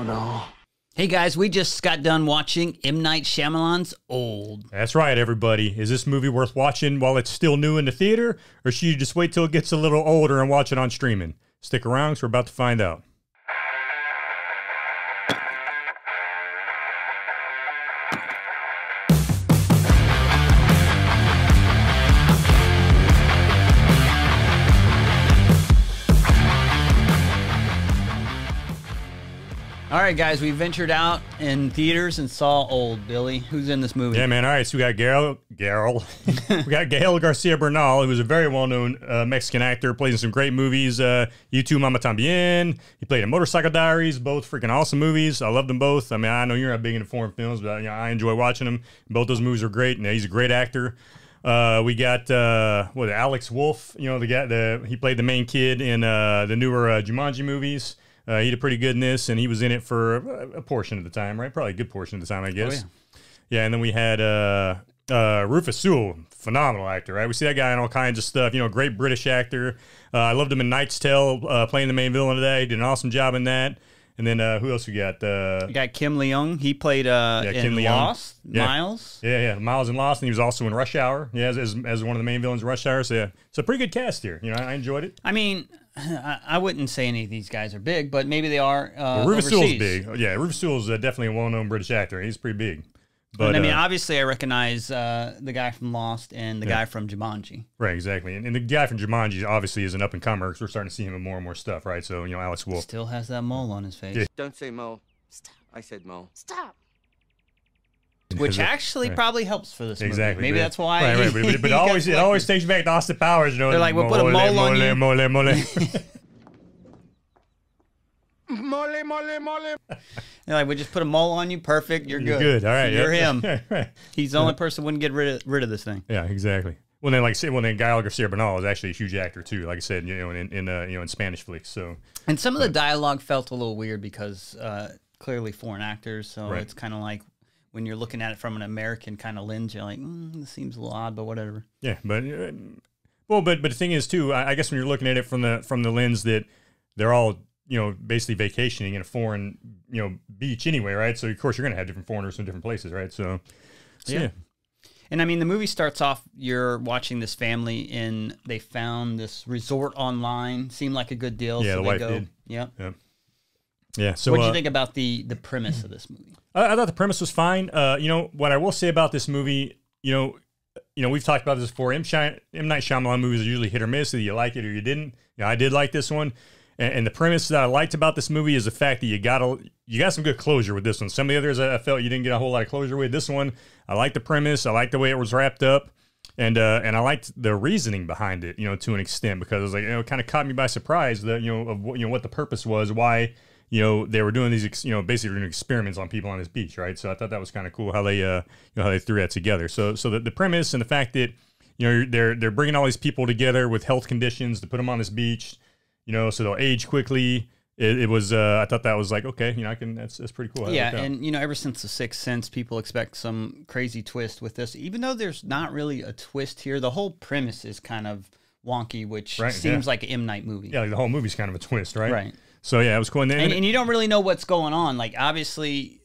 no. Hey guys, we just got done watching M. Night Shyamalan's Old. That's right, everybody. Is this movie worth watching while it's still new in the theater, or should you just wait till it gets a little older and watch it on streaming? Stick around, because we're about to find out. All right, guys, we ventured out in theaters and saw Old. Billy, who's in this movie? Yeah, man. All right, so we got Gael. We got Gael Garcia Bernal, who was a very well-known Mexican actor, plays in some great movies. You Too, Mama Tambien. He played in Motorcycle Diaries, both freaking awesome movies. I loved them both. I mean, I know you're not big into foreign films, but you know, I enjoy watching them. Both those movies are great, and he's a great actor. We got Alex Wolff. You know, the guy. He played the main kid in the newer Jumanji movies. He did pretty good in this, and he was in it for a portion of the time, right? Probably a good portion of the time, I guess. Oh, yeah, and then we had Rufus, Sewell, phenomenal actor, right? We see that guy in all kinds of stuff. You know, great British actor. I loved him in Knight's Tale, playing the main villain today. He did an awesome job in that. And then who else we got? We got Kim Leung. He played in Lost, yeah. Miles. Yeah, Miles in Lost, and he was also in Rush Hour. Yeah, as one of the main villains in Rush Hour. So yeah, it's a pretty good cast here. You know, I enjoyed it. I mean, I wouldn't say any of these guys are big, but maybe they are. Well, Rufus Sewell's big. Yeah, Rufus Sewell's definitely a well-known British actor. He's pretty big. But and I mean, obviously, I recognize the guy from Lost and the guy from Jumanji. Right, exactly. And the guy from Jumanji obviously is an up-and-comer because we're starting to see him in more and more stuff, right? So, you know, Alex Wolff. Still has that mole on his face. Yeah. Don't say Mo. Stop. I said Mo. Stop. Which actually probably helps for this movie. Exactly. Maybe that's why. Right, but it always takes you back to Austin Powers. You know, they're like, we'll put a mole on you. Mole. They're like, we just put a mole on you. Perfect. You're good. Good. All right. You're him. He's the only person who wouldn't get rid of this thing. Yeah, exactly. Well, then Gael Garcia Bernal is actually a huge actor too. Like I said, you know, in Spanish flicks. So. And some of the dialogue felt a little weird because clearly foreign actors. So it's kind of like when you're looking at it from an American kind of lens, you're like, this seems a little odd, but whatever. Yeah, but the thing is too, I guess when you're looking at it from the lens that they're all, you know, basically vacationing in a foreign, you know, beach anyway, right? So of course you're gonna have different foreigners from different places, right? So yeah. And I mean, the movie starts off, you're watching this family and they found this resort online. Seemed like a good deal. Yeah, so the wife did. Yep. Yeah. So what did you think about the premise of this movie? I thought the premise was fine. You know, what I will say about this movie, you know, we've talked about this before. M. Night Shyamalan movies are usually hit or miss. Either you like it or you didn't. You know, I did like this one. And the premise that I liked about this movie is the fact that you got some good closure with this one. Some of the others I felt you didn't get a whole lot of closure with. This one, I liked the premise. I liked the way it was wrapped up, and I liked the reasoning behind it. You know, to an extent, because it was like, you know, it kind of caught me by surprise that what the purpose was, why they were doing these basically doing experiments on people on this beach, right? So I thought that was kind of cool how they how they threw that together. So the premise and the fact that they're bringing all these people together with health conditions to put them on this beach. You know, so they'll age quickly. It was, I thought that was like, okay, you know, that's pretty cool. Yeah, and, you know, ever since The Sixth Sense, people expect some crazy twist with this. Even though there's not really a twist here, the whole premise is kind of wonky, which seems like an M. Night movie. Yeah, like the whole movie's kind of a twist, right? Right. So, yeah, it was cool. And you don't really know what's going on. Like, obviously,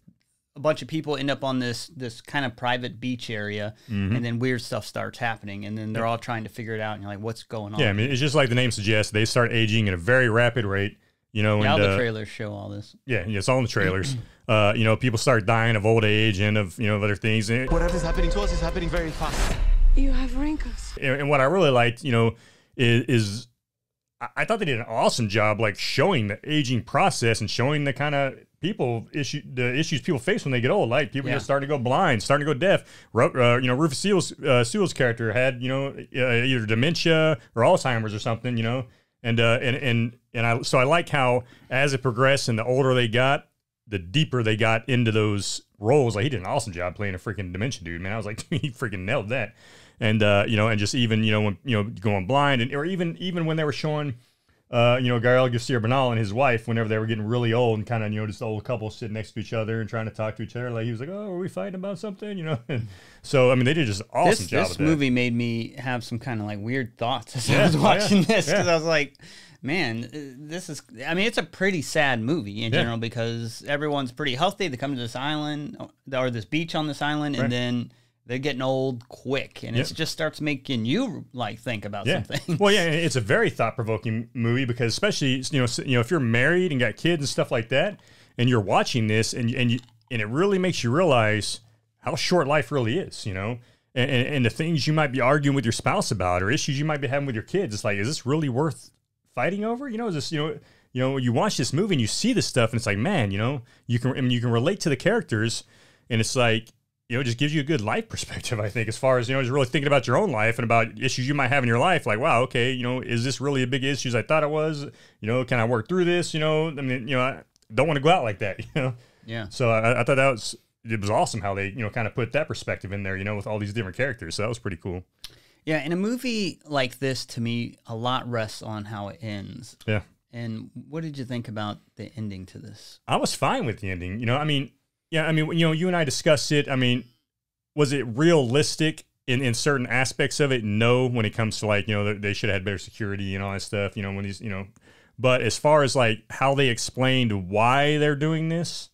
a bunch of people end up on this kind of private beach area, and then weird stuff starts happening, and then they're all trying to figure it out, and you're like, what's going on? Yeah, I mean, it's just like the name suggests. They start aging at a very rapid rate, you know. Yeah, and, all the trailers show all this. Yeah, it's all in the trailers. You know, people start dying of old age and of, of other things. Whatever's happening to us is happening very fast. You have wrinkles. And what I really liked, is I thought they did an awesome job, like showing the aging process and showing the kind of the issues people face when they get old. Like people just starting to go blind, starting to go deaf. Rufus Sewell's character had either dementia or Alzheimer's or something. You know, and I like how as it progressed and the older they got, the deeper they got into those roles. Like he did an awesome job playing a freaking dementia dude, man. I was like, he freaking nailed that. And and just even when going blind, or even when they were showing Gael Garcia Bernal and his wife, whenever they were getting really old and kind of just the old couple sitting next to each other and trying to talk to each other, like he was like, oh, are we fighting about something? And so I mean they did just an awesome job. This movie made me have some kind of like weird thoughts as I was watching this, because I was like, Man, this is, I mean, it's a pretty sad movie in general because everyone's pretty healthy. They come to this island or this beach on this island, and then they're getting old quick, and it just starts making you like think about something. Well, yeah, it's a very thought-provoking movie because especially, if you're married and got kids and stuff like that, and you're watching this and it really makes you realize how short life really is, and the things you might be arguing with your spouse about or issues you might be having with your kids. It's like, is this really worth fighting over? Is this, you watch this movie and you see this stuff and it's like, man, you can relate to the characters, and it's like, it just gives you a good life perspective, I think, as far as, just really thinking about your own life and about issues you might have in your life. Like, wow, okay, is this really a big issue as I thought it was? Can I work through this? I don't want to go out like that, Yeah. So I thought it was awesome how they, kind of put that perspective in there, with all these different characters. So that was pretty cool. Yeah, in a movie like this, to me, a lot rests on how it ends. Yeah. And what did you think about the ending to this? I was fine with the ending. You and I discussed it. I mean, was it realistic in certain aspects of it? No, when it comes to like, they should have had better security and all that stuff, when these, but as far as like how they explained why they're doing this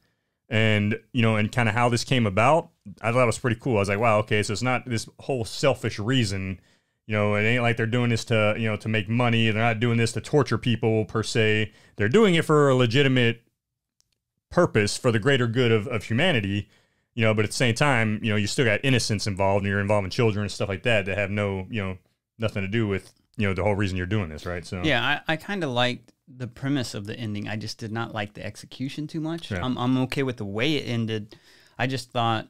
and, and kind of how this came about, I thought it was pretty cool. I was like, wow, okay, so it's not this whole selfish reason, it ain't like they're doing this to, to make money. They're not doing this to torture people per se. They're doing it for a legitimate purpose for the greater good of humanity, but at the same time, you still got innocence involved and you're involving children and stuff like that that have no, nothing to do with, the whole reason you're doing this, right? So yeah, I kind of liked the premise of the ending. I just did not like the execution too much. Yeah. I'm okay with the way it ended. I just thought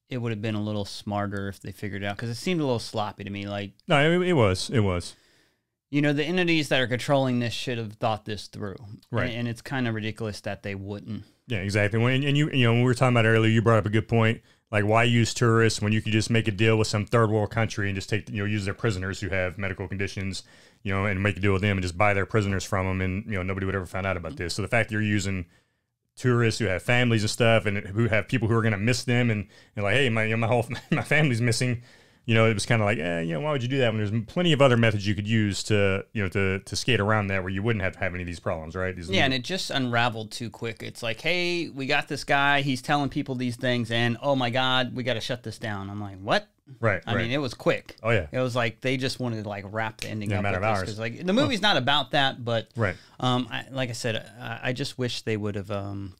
it would have been a little smarter if they figured it out because it seemed a little sloppy to me. Like, no, it was. The entities that are controlling this should have thought this through, right? And it's kind of ridiculous that they wouldn't. Yeah, exactly. When we were talking about earlier, you brought up a good point. Like, why use tourists when you could just make a deal with some third world country and just take, use their prisoners who have medical conditions, and make a deal with them and just buy their prisoners from them, and nobody would ever find out about this. So the fact that you're using tourists who have families and stuff, and who have people who are going to miss them, and like, hey, my family's missing. It was kind of like, why would you do that when there's plenty of other methods you could use to, to skate around that where you wouldn't have to have any of these problems, right? And it just unraveled too quick. It's like, hey, we got this guy. He's telling people these things, and oh my God, we got to shut this down. I'm like, what? Right. I mean, it was quick. Oh yeah. It was like they just wanted to like wrap the ending up in a matter of hours. Because like the movie's not about that, but right. Like I said, I just wish they would have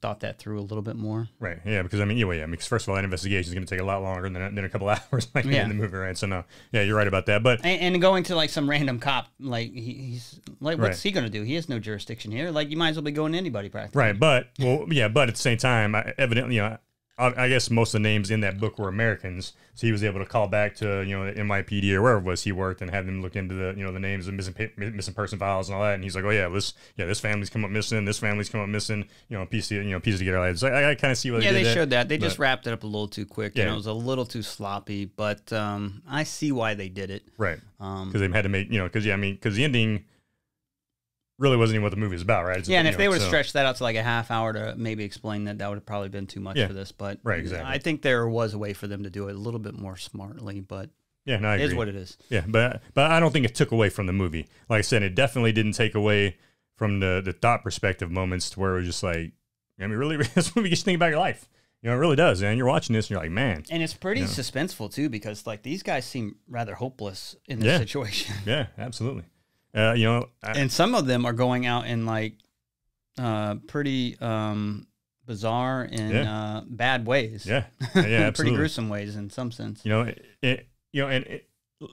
thought that through a little bit more. Right. Yeah. Because because first of all, that investigation is going to take a lot longer than a couple hours like in the movie, right? So no, yeah, you're right about that. But and going to like some random cop, like he's like, what's he going to do? He has no jurisdiction here. Like you might as well be going to anybody practically. Right. But but at the same time, evidently, I guess most of the names in that book were Americans, so he was able to call back to the NYPD or wherever it was he worked and have them look into the the names of missing person files and all that. And he's like, oh yeah, this family's come up missing, this family's come up missing, piece together. So I kind of see what they showed that they just wrapped it up a little too quick. Yeah. And it was a little too sloppy, but I see why they did it. Right. Because they had to make because the ending really wasn't even what the movie was about, right? And if they would have stretched that out to like a half hour to maybe explain that would have probably been too much for this. But right, exactly. I think there was a way for them to do it a little bit more smartly, but I agree. It is what it is. Yeah, but I don't think it took away from the movie. Like I said, it definitely didn't take away from the thought perspective moments to where it was just like, really, this movie gets you think about your life. It really does, man. You're watching this and you're like, man. And it's pretty suspenseful too, because like these guys seem rather hopeless in this situation. Yeah, absolutely. And some of them are going out in like pretty bizarre and bad ways. Yeah, absolutely. Pretty gruesome ways in some sense. Like I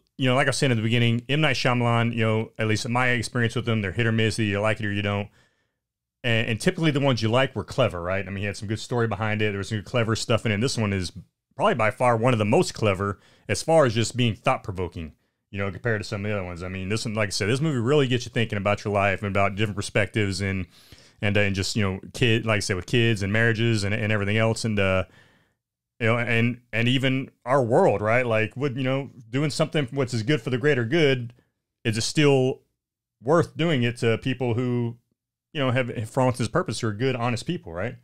was saying at the beginning, M. Night Shyamalan, at least in my experience with them, they're hit or miss. Either you like it or you don't. And typically the ones you like were clever, right? I mean, he had some good story behind it. There was some good clever stuff in it. And this one is probably by far one of the most clever as far as just being thought-provoking. Compared to some of the other ones. I mean, this one, like I said, this movie really gets you thinking about your life and about different perspectives and just, like I said, with kids and marriages and everything else. And, and even our world, right? Like, doing something what's as good for the greater good, is it still worth doing it to people who, have, for all intents and purposes, are good, honest people, right?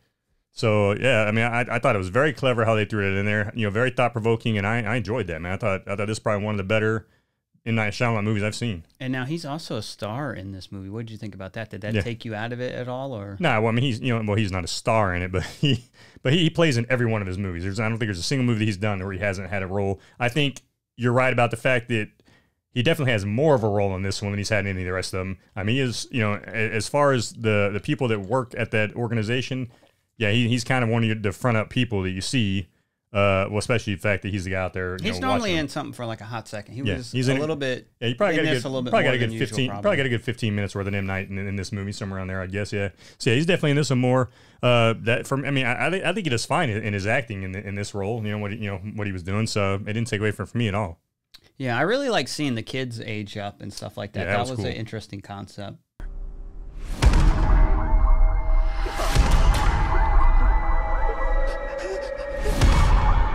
So, yeah, I mean, I thought it was very clever how they threw it in there, very thought-provoking, and I enjoyed that, man. I thought this is probably one of the better M. Night Shyamalan movies I've seen. And now he's also a star in this movie. What did you think about that? Did that take you out of it at all, or? No, well, I mean, he's not a star in it, but he plays in every one of his movies. I don't think there's a single movie that he's done where he hasn't had a role. I think you're right about the fact that he definitely has more of a role in this one than he's had in any of the rest of them. I mean, he is, as far as the people that work at that organization, yeah, he's kind of one of the front up people that you see. Well, especially the fact that he's the guy out there. He's normally in something for like a hot second. He's a little bit. Yeah, you probably got a good 15. Probably Probably got a good 15 minutes worth of M. Night in this movie, somewhere around there, I guess. Yeah. So yeah, he's definitely in this one more. I think he does fine in his acting in this role. What he was doing. So it didn't take away from me at all. Yeah, I really like seeing the kids age up and stuff like that. Yeah, that was cool. an interesting concept.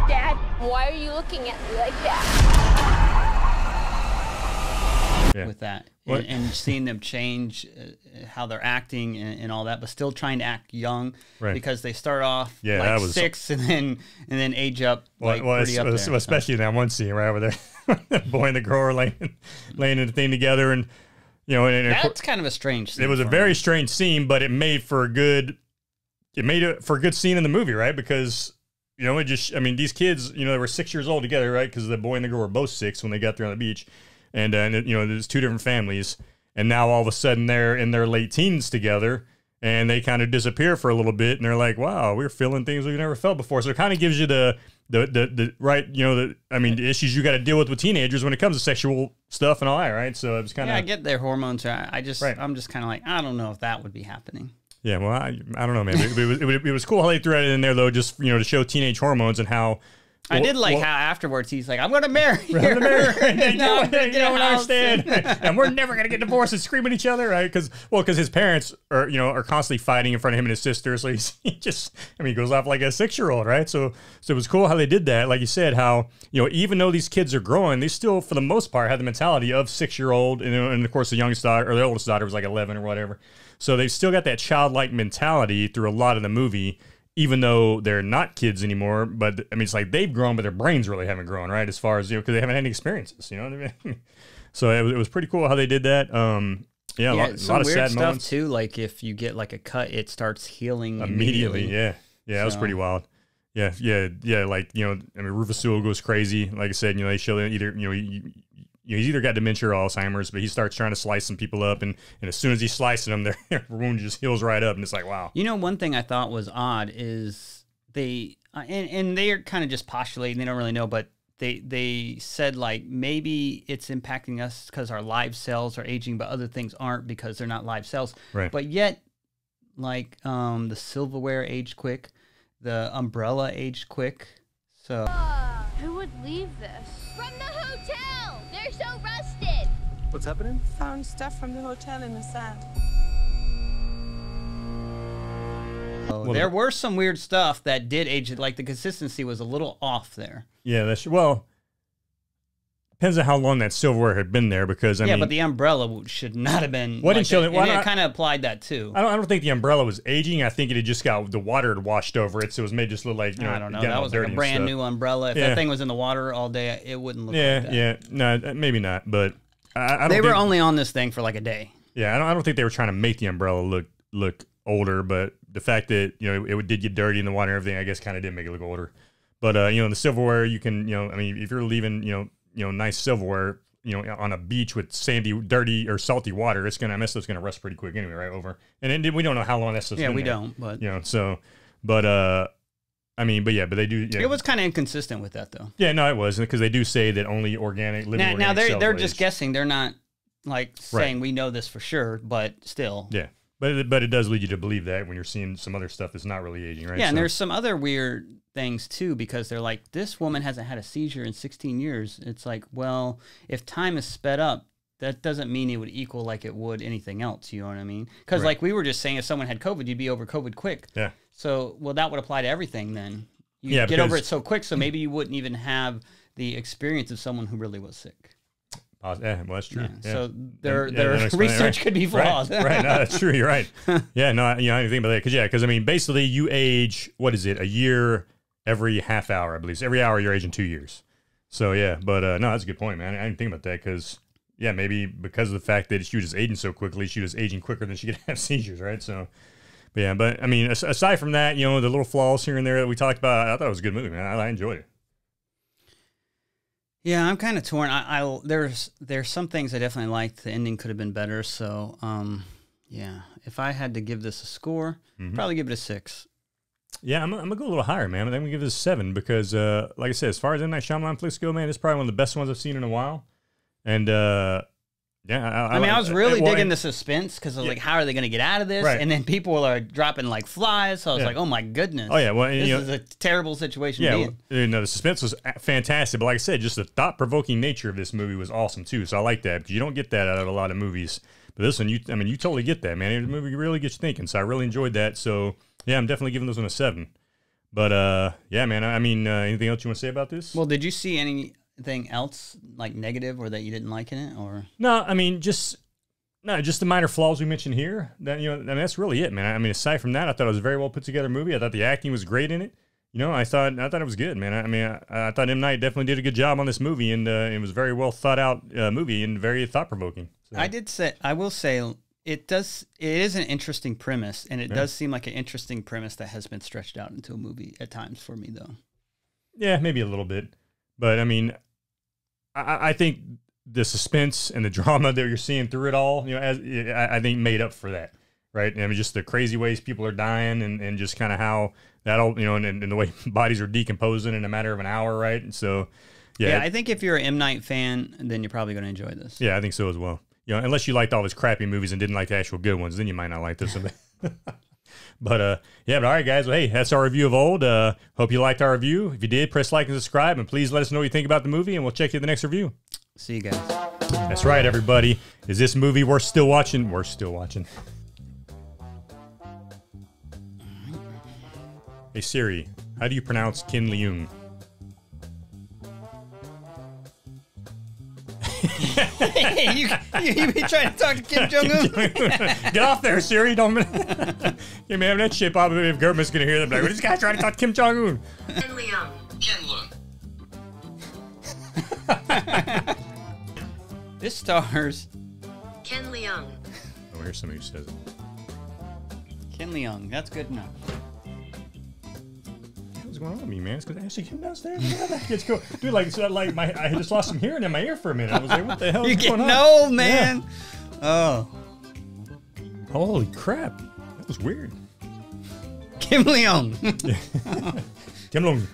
Dad, why are you looking at me like that? Yeah. With that, and seeing them change how they're acting and all that, but still trying to act young, right? Because they start off that was 6 and then age up. Pretty up there, especially in that one scene right over there, the boy and the girl are laying the thing together, and that's kind of a strange scene. It was a very strange scene, but it made for a good scene in the movie, right? Because these kids, they were 6 years old together, right? Because the boy and the girl were both 6 when they got there on the beach. And there's 2 different families, and now all of a sudden they're in their late teens together, and they kind of disappear for a little bit, and they're like, "Wow, we're feeling things we've never felt before." So it kind of gives you the issues you got to deal with teenagers when it comes to sexual stuff and all that, right? So it was kind of I get their hormones. I'm just kind of like, I don't know if that would be happening. Yeah, well, I don't know, man. It was cool how they threw it in there though, just to show teenage hormones and how. I did like how afterwards he's like, I'm going to marry her. I'm gonna marry her. You don't understand. And we're never going to get divorced and scream at each other, right? Because his parents are constantly fighting in front of him and his sister. So he goes off like a 6-year-old, right? So it was cool how they did that. Like you said, how, even though these kids are growing, they still, for the most part, have the mentality of 6-year-old. And of course, the youngest daughter, or the oldest daughter was like 11 or whatever. So they've still got that childlike mentality through a lot of the movie, even though they're not kids anymore. But it's like they've grown, but their brains really haven't grown, right? As far as, because they haven't had any experiences, you know what I mean? So it was pretty cool how they did that. A lot of sad stuff moments too. Like if you get like a cut, it starts healing immediately. Yeah, that was pretty wild. Yeah. Like Rufus Sewell goes crazy. Like I said, they show that either he's either got dementia or Alzheimer's, but he starts trying to slice some people up, and as soon as he's slicing them, their wound just heals right up, and it's like, wow. One thing I thought was odd is they and they are kind of just postulating, they don't really know, but they said like maybe it's impacting us because our live cells are aging, but other things aren't because they're not live cells. Right. But yet, like the silverware aged quick, the umbrella aged quick. So Who would leave this? From the hotel! They're so rusted! What's happening? Found stuff from the hotel in the sand. There were some weird stuff that did age it. Like the consistency was a little off there. Yeah, depends on how long that silverware had been there, because but the umbrella should not have been. What didn't show that? It kind of applied that too. I don't think the umbrella was aging. I think it had just got the water had washed over it, so it was made just look like I don't know. That was like a brand new umbrella. If that thing was in the water all day, it wouldn't look like that. Yeah, no, maybe not. But I don't. They were only on this thing for like a day. Yeah, I don't think they were trying to make the umbrella look older, but the fact that it did get dirty in the water and everything, I guess, kind of did make it look older. But the silverware, you can if you're leaving nice silverware on a beach with sandy, dirty, or salty water, it's gonna rust pretty quick anyway, right? Over, and then we don't know how long that stuff's been we there. don't, but but they do. Yeah. It was kind of inconsistent with that, though. Yeah, no, it was, because they do say that only organic living. Now organic they're cells just age. guessing. They're not like saying we know this for sure, but still. Yeah, but it does lead you to believe that when you're seeing some other stuff that's not really aging, right? Yeah, and there's some other weird things too, because they're like, this woman hasn't had a seizure in 16 years. It's like, well, if time is sped up, that doesn't mean it would equal like it would anything else. You know what I mean? Because like we were just saying, if someone had COVID, you'd be over COVID quick. Yeah. So, well, that would apply to everything then. You get over it so quick, so maybe you wouldn't even have the experience of someone who really was sick. Well, that's true. Yeah. So their research could be flawed. Right. No, that's true. You're right. Yeah. No, I didn't think about that. Because basically you age, what is it, a year every half hour, I believe. So every hour you're aging 2 years. So yeah, but no, that's a good point, man. I didn't think about that because yeah, maybe because of the fact that she was just aging so quickly, she was aging quicker than she could have seizures, right? So, but yeah, but I mean, aside from that, you know, the little flaws here and there that we talked about, I thought it was a good movie, man. I enjoyed it. Yeah, I'm kind of torn. There's some things I definitely liked. The ending could have been better. So, yeah, if I had to give this a score, probably give it a 6. Yeah, I'm gonna go a little higher, man. I'm gonna give this a 7 because, like I said, as far as M. Night Shyamalan flicks go, man, it's probably one of the best ones I've seen in a while. And yeah, I mean, I was really digging the suspense because I was like, how are they going to get out of this? Right. And then people are dropping like flies. So I was like, oh my goodness. Oh yeah, well, this is a terrible situation to be in. You know, the suspense was fantastic, but like I said, just the thought-provoking nature of this movie was awesome too. So I like that because you don't get that out of a lot of movies. But this one, you totally get that, man. The movie really gets you thinking. So I really enjoyed that. So yeah, I'm definitely giving this one a 7. But yeah, man. I mean, anything else you want to say about this? Well, did you see anything else like negative or that you didn't like in it? Or no, I mean just the minor flaws we mentioned here. That, you know, I mean, that's really it, man. I mean, aside from that, I thought it was a very well put together movie. I thought the acting was great in it. You know, I thought it was good, man. I mean, I thought M. Night definitely did a good job on this movie, and it was a very well thought out movie and very thought provoking. So. I will say it is an interesting premise, and it does seem like an interesting premise that has been stretched out into a movie at times for me, though. Yeah, maybe a little bit, but I mean, I think the suspense and the drama that you're seeing through it all, you know, I think made up for that, right? I mean, just the crazy ways people are dying and just kind of how that all, you know, and the way bodies are decomposing in a matter of an hour, right? And so, yeah, I think if you're an M. Night fan, then you're probably going to enjoy this. Yeah, I think so as well. You know, unless you liked all his crappy movies and didn't like the actual good ones, then you might not like this one. But yeah, but all right, guys. Well, hey, that's our review of Old. Hope you liked our review. If you did, press like and subscribe, and please let us know what you think about the movie, and we'll check you in the next review. See you guys. That's right, everybody. Is this movie worth still watching? We're still watching. Hey Siri, how do you pronounce Leung? you be trying to talk to Kim Jong-un? Get off there, Siri. Don't. Yeah, man, that shit probably if government's gonna hear them, like, well, this guy's trying to talk to Kim Jong-un. Ken Leung. This stars Ken Leung. Oh, here's somebody who says it. Ken Leung. That's good enough. What's going on with me, man? It's because Ashley came downstairs. It's cool. Dude, like I just lost some hearing in my ear for a minute. I was like, what the hell is going on? No, man. Yeah. Oh. Holy crap. That was weird. Kim Leung. Kim Leung.